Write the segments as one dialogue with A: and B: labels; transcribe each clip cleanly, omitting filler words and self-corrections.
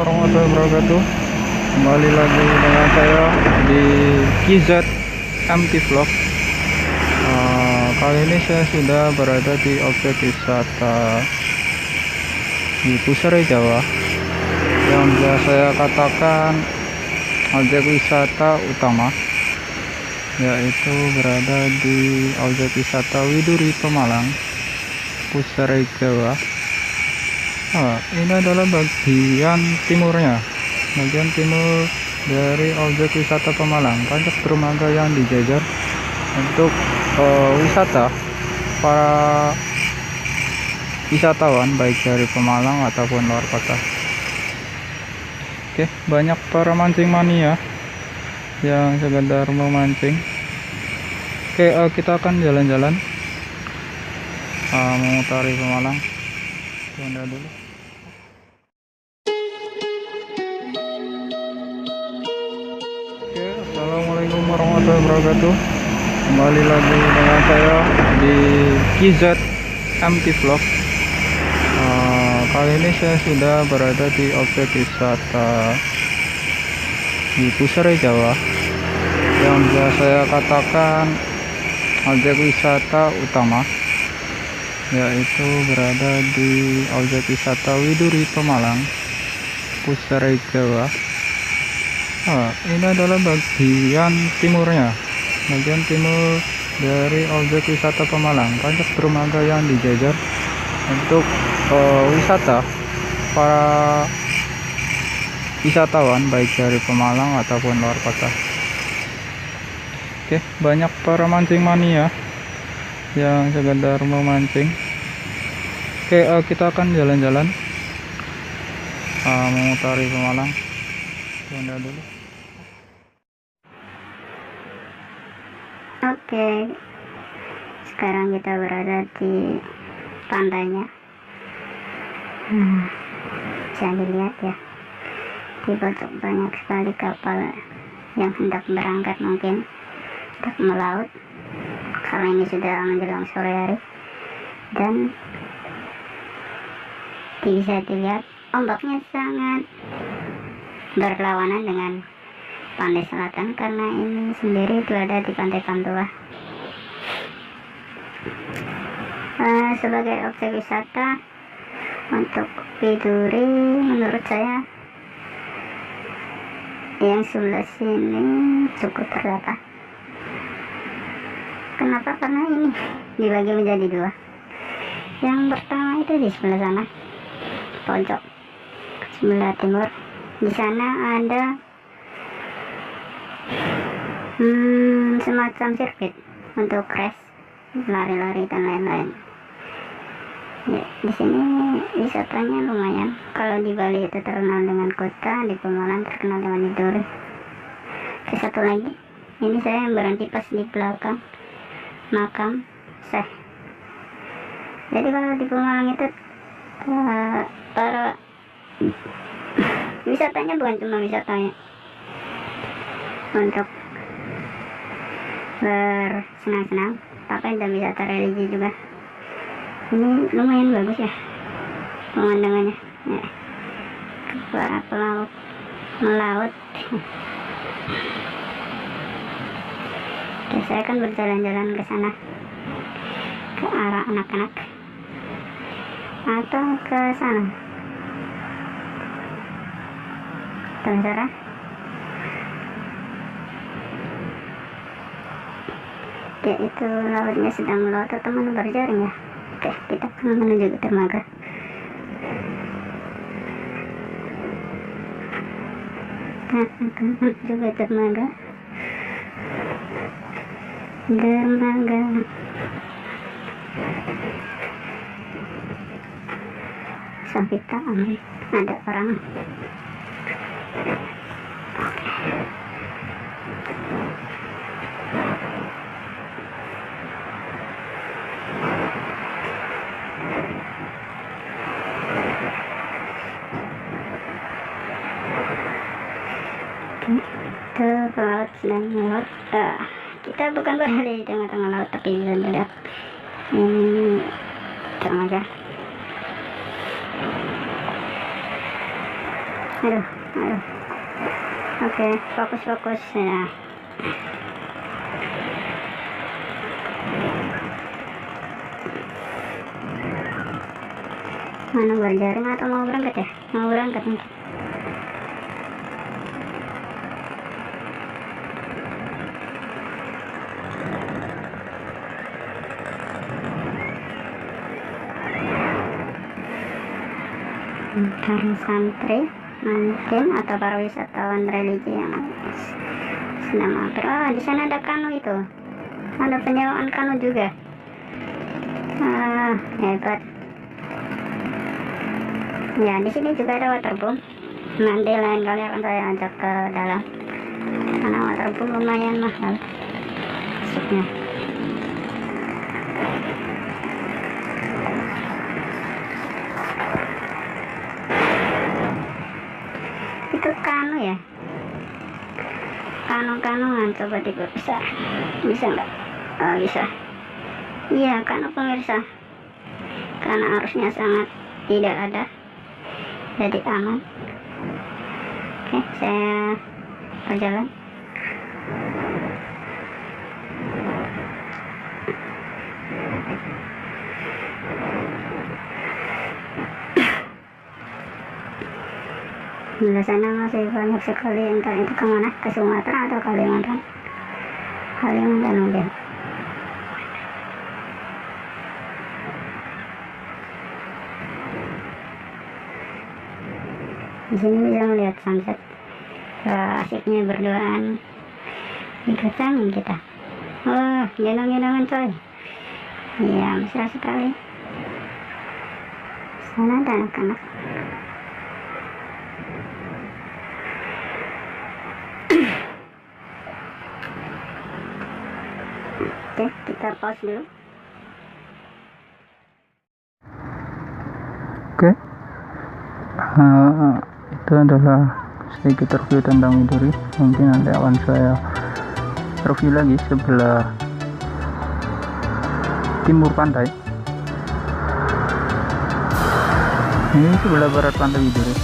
A: warahmatullahi wabarakatuh. Kembali lagi dengan saya di KZ MT Vlog. Kali ini saya sudah berada di objek wisata di Pusaran Jawa, yang biasa saya katakan objek wisata utama, yaitu berada di objek wisata Widuri Pemalang, Pusaran Jawa. Ini adalah bagian timurnya, bagian timur dari objek wisata Pemalang, banyak dermaga yang dijajar untuk wisata para wisatawan baik dari Pemalang ataupun luar kota. Oke, banyak para mancing mania yang sekedar memancing. Oke, kita akan jalan-jalan memutari Pemalang. Tunda dulu. Oke, assalamualaikum warahmatullahi wabarakatuh. Kembali lagi dengan saya di KZ MT Vlog. Kali ini saya sudah berada di objek wisata di Pusaran Jawa, yang biasa saya katakan objek wisata utama, yaitu berada di objek wisata Widuri Pemalang, Pusaran Jawa. Ini adalah bagian timurnya, bagian timur dari objek wisata Pemalang, banyak dermaga yang dijajar untuk wisata para wisatawan baik dari Pemalang ataupun luar kota. Oke, banyak para mancing mania yang sekedar memancing. Oke, kita akan jalan-jalan memutari Pemalang. Tunda dulu.
B: Oke, sekarang kita berada di pantainya. Bisa dilihat ya, di pojok banyak sekali kapal yang hendak berangkat, mungkin hendak melaut karena ini sudah menjelang sore hari, dan bisa dilihat ombaknya sangat berlawanan dengan pantai selatan, karena ini sendiri berada di pantai Pantua. Sebagai objek wisata untuk Widuri, menurut saya yang sebelah sini cukup tertata. Kenapa? Karena ini dibagi menjadi dua. Yang pertama itu di sebelah sana, pojok sebelah timur. Di sana ada semacam sirkuit untuk race, lari-lari dan lain-lain. Ya, di sini wisatanya lumayan. Kalau di Bali itu terkenal dengan kota, di Pemalang terkenal dengan Widuri. Satu lagi, ini saya berhenti pas di belakang makam Syekh. Jadi kalau di Pemalang itu para wisatanya bukan cuma wisatanya untuk bersenang-senang, tapi ada wisata religi juga. Ini lumayan bagus ya pemandangannya ya. Para pelaut melaut. Oke, saya akan berjalan-jalan ke sana, ke arah anak-anak atau ke sana. Terserah. Ya, itu lautnya sedang melaut atau teman berjaring ya. Oke, kita akan menuju ke dermaga. Juga dermaga. Sabita, amin. Ada orang. Itu laut sedang melaut. Kita bukan berada di tengah-tengah laut, tapi bisa dilihat ini dermaga. aduh, aduh. Oke, fokus ya. Mana berjaring atau mau berangkat ya? Mau berangkat nih. Para santri mungkin atau para wisatawan religi yang sedang mampir. Oh, di sana ada kanu itu. Ada penyewaan kanu juga. Hebat. Ya, di sini juga ada waterboom. Nanti lain kali akan saya ajak ke dalam. Karena waterboom lumayan mahal. Masuknya. Itu kanu ya. Kanu-kanuan coba diperiksa. Bisa nggak? Oh, bisa. Iya, kanu pemirsa. Karena arusnya sangat tidak ada. Jadi aman. Oke, saya berjalan. Di sana masih banyak sekali, entah itu kemana, ke Sumatera atau Kalimantan mungkin. Di sini bisa melihat sunset. Asiknya berduaan diketangin kita. Oh, gendong-gendongan coy. Iya, mesra sekali. Sana ada anak-anak. Oke, kita pause dulu.
A: Oke. Itu adalah sedikit review tentang Midori. Mungkin nanti akan saya review lagi sebelah timur pantai. Ini sebelah barat pantai Midori.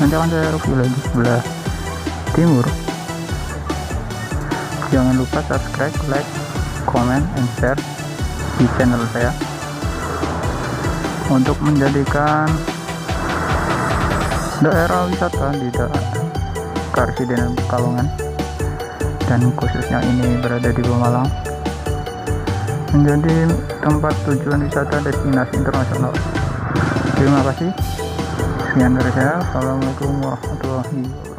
A: Nanti akan saya review lagi sebelah timur. Jangan lupa subscribe, like, comment, and share di channel saya untuk menjadikan daerah wisata di Karsidenan Pekalongan, dan khususnya ini berada di Pemalang, menjadi tempat tujuan wisata destinasi internasional. Terima kasih. Sekian dari saya. Assalamualaikum warahmatullahi wabarakatuh.